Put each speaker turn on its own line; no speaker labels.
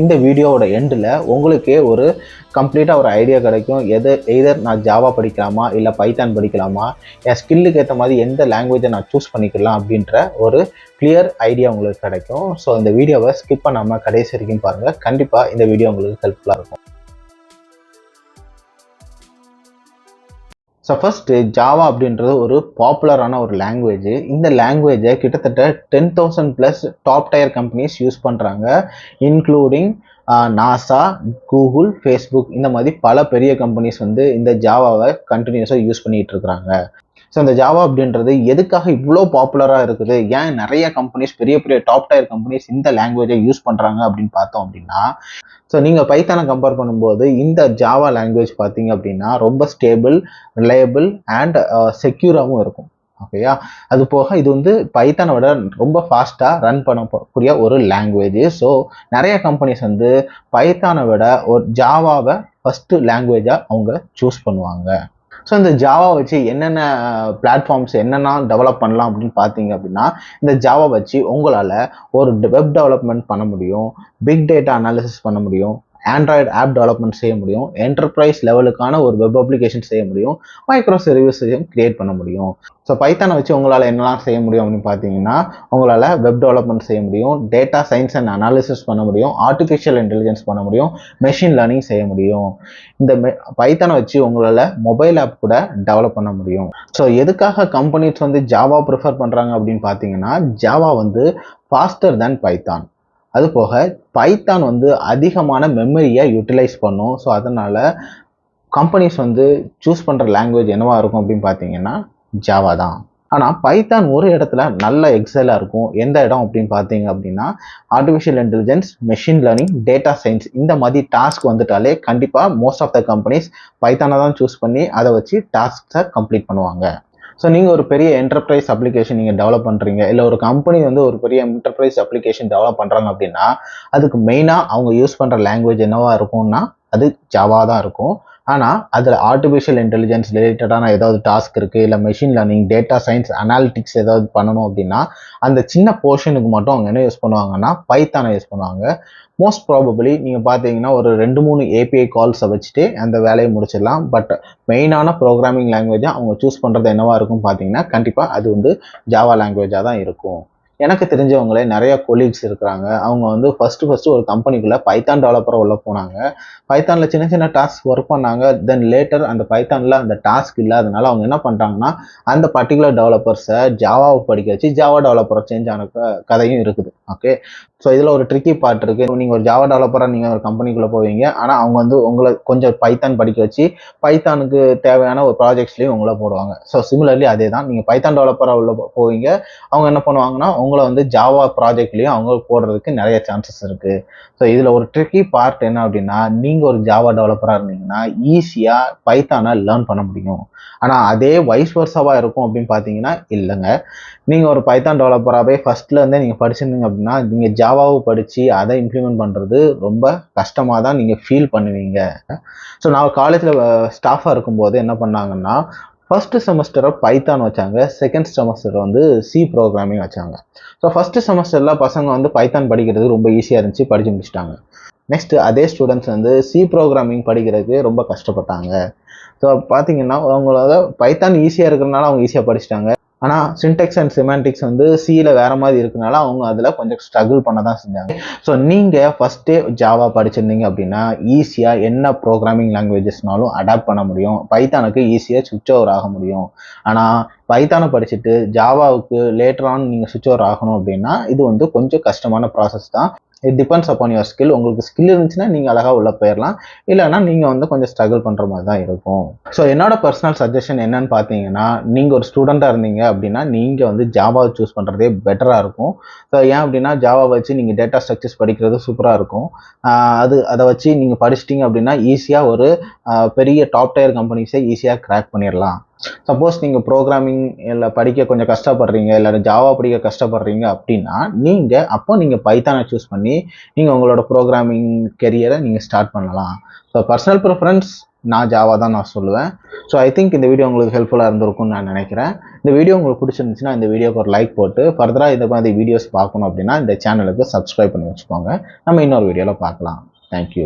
இந்த வீடியோவோட எண்டில் உங்களுக்கே ஒரு கம்ப்ளீட்டாக ஒரு ஐடியா கிடைக்கும். எதர் நான் ஜாவா படிக்கலாமா இல்லை பைத்தான் படிக்கலாமா, என் ஸ்கில்லுக்கு ஏற்ற மாதிரி எந்த லாங்குவேஜை நான் சூஸ் பண்ணிக்கலாம் அப்படின்ற ஒரு கிளியர் ஐடியா உங்களுக்கு கிடைக்கும். ஸோ இந்த வீடியோவை ஸ்கிப் பண்ணாமல் கடைசி வரைக்கும் பாருங்கள். கண்டிப்பாக இந்த வீடியோ உங்களுக்கு ஹெல்ப்ஃபுல்லாக இருக்கும். ஸோ ஃபஸ்ட்டு ஜாவா அப்படின்றது ஒரு பாப்புலரான ஒரு லாங்குவேஜ். இந்த லாங்குவேஜை கிட்டத்தட்ட 10,000+ டாப் டயர் கம்பெனிஸ் யூஸ் பண்ணுறாங்க, இன்க்ளூடிங் நாசா, கூகுள், ஃபேஸ்புக் இந்த மாதிரி பல பெரிய கம்பெனிஸ் வந்து இந்த ஜாவாவை கண்டினியூஸாக யூஸ் பண்ணிகிட்டு இருக்கிறாங்க. ஸோ இந்த ஜாவா அப்படின்றது எதுக்காக இவ்வளோ பாப்புலராக இருக்குது, ஏன் நிறைய கம்பெனிஸ் பெரிய பெரிய டாப் டயர் கம்பெனிஸ் இந்த லாங்குவேஜை யூஸ் பண்ணுறாங்க அப்படின்னு பார்த்தோம் அப்படின்னா, ஸோ நீங்கள் பைத்தானை கம்பேர் பண்ணும்போது இந்த ஜாவா லாங்குவேஜ் பார்த்தீங்க அப்படின்னா ரொம்ப ஸ்டேபிள், ரிலையபிள் அண்ட் செக்யூராகவும் இருக்கும். ஓகேயா, அது போக இது வந்து பைத்தானை விட ரொம்ப ஃபாஸ்ட்டாக ரன் பண்ணக்கூடிய ஒரு லாங்குவேஜ். ஸோ நிறைய கம்பெனிஸ் வந்து பைத்தானை விட ஒரு ஜாவாவை ஃபஸ்ட்டு லாங்குவேஜாக அவங்க சூஸ் பண்ணுவாங்க. ஸோ இந்த ஜாவா வச்சு என்னென்ன பிளாட்ஃபார்ம்ஸ் என்னென்ன டெவலப் பண்ணலாம் அப்படின்னு பார்த்தீங்க அப்படின்னா, இந்த ஜாவா வச்சு உங்களால் ஒரு வெப் டெவலப்மெண்ட் பண்ண முடியும், பிக் டேட்டா அனாலிசிஸ் பண்ண முடியும், ஆண்ட்ராய்டு ஆப் டெவலப்மெண்ட் செய்ய முடியும், என்டர்பிரைஸ் லெவலுக்கான ஒரு வெப் அப்ளிகேஷன் செய்ய முடியும், மைக்ரோ சர்வீஸையும் கிரியேட் பண்ண முடியும். ஸோ பைத்தானை வச்சு உங்களால் என்னெல்லாம் செய்ய முடியும் அப்படின்னு பார்த்தீங்கன்னா, உங்களால் வெப் டெவலப்மெண்ட் செய்ய முடியும், டேட்டா சயின்ஸ் அண்ட் அனாலிசிஸ் பண்ண முடியும், ஆர்டிஃபிஷியல் இன்டெலிஜென்ஸ் பண்ண முடியும், மெஷின் லேர்னிங் செய்ய முடியும். இந்த பைத்தானை வச்சு உங்களால் மொபைல் ஆப் கூட டெவலப் பண்ண முடியும். ஸோ எதுக்காக கம்பெனிஸ் வந்து ஜாவா ப்ரிஃபர் பண்ணுறாங்க அப்படின்னு பார்த்தீங்கன்னா, ஜாவா வந்து ஃபாஸ்டர் தேன் பைத்தான். அது போக பைத்தான் வந்து அதிகமான மெமரியை யூட்டிலைஸ் பண்ணும். ஸோ அதனால் கம்பெனிஸ் வந்து சூஸ் பண்ணுற லாங்குவேஜ் என்னவாக இருக்கும் அப்படின்னு பார்த்தீங்கன்னா ஜாவா தான். ஆனால் பைத்தான் ஒரு இடத்துல நல்ல எக்ஸலாக இருக்கும். எந்த இடம் அப்படின்னு பார்த்தீங்க அப்படின்னா, artificial intelligence, machine learning, data science இந்த மாதிரி டாஸ்க் வந்துட்டாலே கண்டிப்பாக மோஸ்ட் ஆஃப் த கம்பெனிஸ் பைத்தானை தான் சூஸ் பண்ணி அதை வச்சு டாஸ்க்ஸை கம்ப்ளீட் பண்ணுவாங்க. ஸோ நீங்கள் ஒரு பெரிய என்டர்பிரைஸ் அப்ளிகேஷன் நீங்கள் டெவலப் பண்ணுறீங்க, இல்லை ஒரு கம்பெனி வந்து ஒரு பெரிய என்டர்பிரைஸ் அப்ளிகேஷன் டெவலப் பண்ணுறாங்க அப்படின்னா, அதுக்கு மெயினாக அவங்க யூஸ் பண்ணுற லாங்குவேஜ் என்னவா இருக்கும்னா அது ஜாவா தான் இருக்கும். ஆனால் அதில் ஆர்டிஃபிஷியல் இன்டெலிஜென்ஸ் ரிலேட்டடான ஏதாவது டாஸ்க் இருக்குது, இல்லை machine learning, data science, analytics ஏதாவது பண்ணணும் அப்படின்னா அந்த சின்ன போர்ஷனுக்கு மட்டும் அவங்க என்ன யூஸ் பண்ணுவாங்கன்னா பைத்தானை யூஸ் பண்ணுவாங்க. மோஸ்ட் ப்ராபபிளி நீங்கள் பார்த்தீங்கன்னா ஒரு 2-3 ஏபிஐ கால்ஸை வச்சுட்டு அந்த வேலையை முடிச்சிடலாம். பட் மெயினான ப்ரோக்ராமிங் லாங்குவேஜாக அவங்க சூஸ் பண்ணுறது என்னவா இருக்கும் பார்த்தீங்கன்னா கண்டிப்பாக அது வந்து ஜாவா லாங்குவேஜாக தான் இருக்கும். எனக்கு தெரிஞ்சவங்களே நிறைய கொலீக்ஸ் இருக்கிறாங்க. அவங்க வந்து ஃபஸ்ட்டு ஒரு கம்பெனிக்குள்ளே பைத்தான் டெவலப்பராக உள்ள போனாங்க. பைத்தானில் சின்ன சின்ன டாஸ்க் ஒர்க் பண்ணாங்க. தென் லேட்டர் அந்த பைத்தானில் அந்த டாஸ்க் இல்லாதனால அவங்க என்ன பண்ணுறாங்கன்னா அந்த பர்டிகுலர் டெவலப்பர்ஸை ஜாவாவை படிக்க வச்சு ஜாவா டெவலப்பரை சேஞ்ச் ஆன கதையும் இருக்குது. ஓகே, ஸோ இதில் ஒரு ட்ரிக்கி பார்ட் இருக்குது. நீங்கள் ஒரு ஜாவா டெவலப்பராக நீங்கள் ஒரு கம்பெனிக்குள்ளே போவீங்க, ஆனால் அவங்க வந்து உங்களை கொஞ்சம் பைத்தான் படிக்க வச்சு பைத்தானுக்கு தேவையான ஒரு ப்ராஜெக்ட்ஸ்லேயும் உங்களை போடுவாங்க. ஸோ சிமிலர்லி அதே தான், நீங்கள் பைத்தான் டெவலப்பராக உள்ள போவீங்க, அவங்க என்ன பண்ணுவாங்கன்னா உங்களை வந்து ஜாவா ப்ராஜெக்ட்லேயும் அவங்க போடுறதுக்கு நிறைய சான்சஸ் இருக்குது. ஸோ இதில் ஒரு ட்ரிக்கி பார்ட் என்ன அப்படின்னா, நீங்கள் ஒரு ஜாவா டெவலப்பராக இருந்தீங்கன்னா ஈஸியாக பைத்தானை லேர்ன் பண்ண முடியும். ஆனால் அதே வைஸ் வர்சாவாக இருக்கும் அப்படின்னு பார்த்தீங்கன்னா இல்லைங்க. நீங்கள் ஒரு பைத்தான் டெவலப்பராகவே ஃபஸ்ட்லேருந்தே நீங்கள் படிச்சிருந்தீங்க அப்படின்னா நீங்கள் ஜாவாவை படித்து அதை இம்ப்ளிமெண்ட் பண்ணுறது ரொம்ப கஷ்டமாக தான் நீங்கள் ஃபீல் பண்ணுவீங்க. ஸோ நான் காலேஜில் ஸ்டாஃபாக இருக்கும்போது என்ன பண்ணாங்கன்னா, ஃபஸ்ட்டு செமஸ்டரை பைத்தான் வச்சாங்க, செகண்ட் செமஸ்டர் வந்து சி ப்ரோக்ராமிங் வச்சாங்க. ஸோ ஃபஸ்ட்டு செமஸ்டரில் பசங்க வந்து பைத்தான் படிக்கிறது ரொம்ப ஈஸியாக இருந்துச்சு, படித்து முடிச்சிட்டாங்க. நெக்ஸ்ட்டு அதே ஸ்டூடெண்ட்ஸ் வந்து சி ப்ரோக்ராமிங் படிக்கிறதுக்கு ரொம்ப கஷ்டப்பட்டாங்க. ஸோ பார்த்தீங்கன்னா அவங்களோட பைத்தான் ஈஸியாக இருக்கிறதுனால அவங்க ஈஸியாக படிச்சிட்டாங்க. ஆனால் சின்டெக்ஸ் அண்ட் சிமெண்டிக்ஸ் வந்து சியில் வேறு மாதிரி இருக்கிறனால அவங்க அதில் கொஞ்சம் ஸ்ட்ரகிள் பண்ண தான் செஞ்சாங்க. ஸோ நீங்கள் ஃபஸ்ட்டே ஜாவா படிச்சிருந்தீங்க அப்படின்னா ஈஸியாக என்ன ப்ரோக்ராமிங் லாங்குவேஜஸ்னாலும் அடாப்ட் பண்ண முடியும், பைத்தானுக்கு ஈஸியாக சுவிட்ச் ஓவர் ஆக முடியும். ஆனால் பைத்தானை படிச்சுட்டு ஜாவாவுக்கு லேட்டரான் நீங்கள் சுவிட்ச் ஓவர் ஆகணும் அப்படின்னா இது வந்து கொஞ்சம் கஷ்டமான ப்ராசஸ் தான். It depends upon your skill. உங்களுக்கு ஸ்கில் இருந்துச்சுன்னா நீங்கள் அழகாக உள்ள போயிடலாம், இல்லைனா நீங்கள் வந்து கொஞ்சம் ஸ்ட்ரகிள் பண்ணுற மாதிரி தான் இருக்கும். ஸோ என்னோட பர்சனல் சஜஷன் என்னன்னு பார்த்தீங்கன்னா, நீங்கள் ஒரு ஸ்டூடெண்ட்டாக இருந்தீங்க அப்படின்னா நீங்கள் வந்து ஜாவாவை சூஸ் பண்ணுறதே பெட்டராக இருக்கும். ஸோ ஏன் அப்படின்னா ஜாவா வச்சு நீங்கள் டேட்டா ஸ்ட்ரக்சர்ஸ் படிக்கிறது சூப்பராக இருக்கும். அதை வச்சு நீங்கள் படிச்சிட்டிங்க அப்படின்னா ஈஸியாக ஒரு பெரிய டாப் டயர் கம்பெனிஸை ஈஸியாக கிராக் பண்ணிடலாம். சப்போஸ் நீங்கள் ப்ரோக்ராமிங் இல்லை படிக்க கொஞ்சம் கஷ்டப்படுறீங்க, இல்லை ஜாவா படிக்க கஷ்டப்படுறீங்க அப்படின்னா நீங்கள் பைத்தானை சூஸ் பண்ணி நீங்கள் உங்களோட ப்ரோக்ராமிங் கெரியரை நீங்கள் ஸ்டார்ட் பண்ணலாம். ஸோ பர்சனல் ப்ரிஃபரன்ஸ் நான் ஜாவா தான் நான் சொல்லுவேன். ஸோ ஐ திங்க் இந்த வீடியோ உங்களுக்கு ஹெல்ப்ஃபுல்லாக இருந்திருக்கும்னு நான் நினைக்கிறேன். இந்த வீடியோ உங்களுக்கு பிடிச்சிருந்துச்சுன்னா இந்த வீடியோக்கு ஒரு லைக் போட்டு ஃபர்தராக இந்த மாதிரி வீடியோஸ் பார்க்கணும் அப்படின்னா இந்த சேனலுக்கு சப்ஸ்கிரைப் பண்ணி வச்சுக்கோங்க. நம்ம இன்னொரு வீடியோவில் பார்க்கலாம். தேங்க்யூ.